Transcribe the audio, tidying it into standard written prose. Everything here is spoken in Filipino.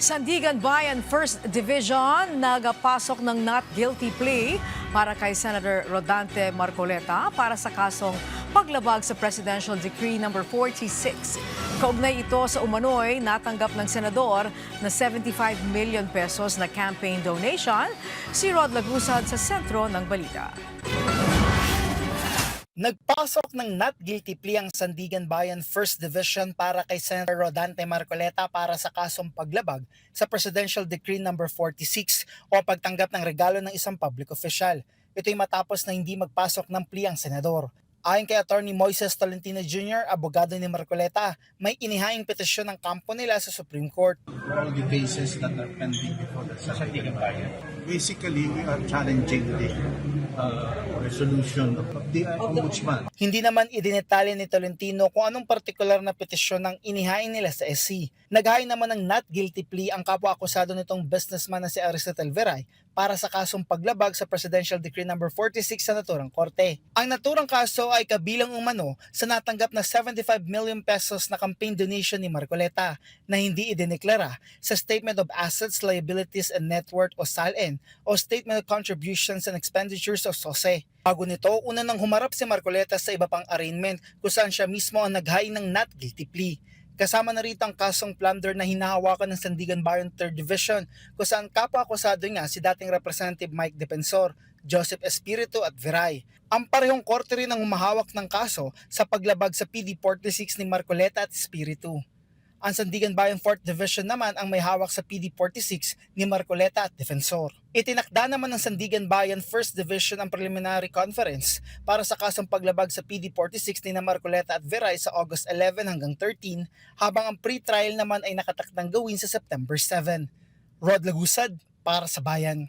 Sandigan Bayan 1st Division nagpasok ng not guilty plea para kay Senator Rodante Marcoleta para sa kasong paglabag sa Presidential Decree No. 46. Kaugnay ito sa umano'y natanggap ng senador na 75 million pesos na campaign donation. Si Rod Lagusad sa sentro ng balita. Nagpasok ng not guilty plea ang Sandigan Bayan 1st Division para kay Senator Rodante Marcoleta para sa kasong paglabag sa Presidential Decree No. 46 o pagtanggap ng regalo ng isang public official. Ito'y matapos na hindi magpasok ng plea ang senador. Ayon kay Attorney Moises Tolentino Jr., abogado ni Marcoleta, may inihaing petisyon ng kampo nila sa Supreme Court. All the cases that are pending before the Sandigan Bayan. Basically, we are challenging the resolution of the Ombudsman. Hindi naman idinetalye ni Tolentino kung anong partikular na petisyon ang inihain nila sa SC. Naghain naman ng not guilty plea ang kapwa-akusado nitong businessman na si Aristotle Veray para sa kasong paglabag sa Presidential Decree No. 46 sa naturang korte. Ang naturang kaso ay kabilang umano sa natanggap na 75 million pesos na campaign donation ni Marcoleta na hindi idineklara sa Statement of Assets, Liabilities and Net Worth o SALN o Statement of Contributions and Expenditures o SOSE. Bago nito, una nang humarap si Marcoleta sa iba pang arraignment kung saan siya mismo ang naghain ng not guilty plea. Kasama na rito ang kasong plunder na hinahawakan ng Sandigan Bayan 3rd Division kung saan kapwa-akusado niya si dating Representative Mike Defensor, Joseph Espiritu at Veray. Ang parehong korte rin ang humahawak ng kaso sa paglabag sa PD 46 ni Marcoleta at Espiritu. Ang Sandigan Bayan 4th Division naman ang may hawak sa PD 46 ni Marcoleta at Defensor. Itinakda naman ng Sandigan Bayan 1st Division ang preliminary conference para sa kasong paglabag sa PD 46 ni Marcoleta at Veray sa August 11 hanggang 13, habang ang pre-trial naman ay nakatakdang gawin sa September 7. Rod Lagusad para sa Bayan.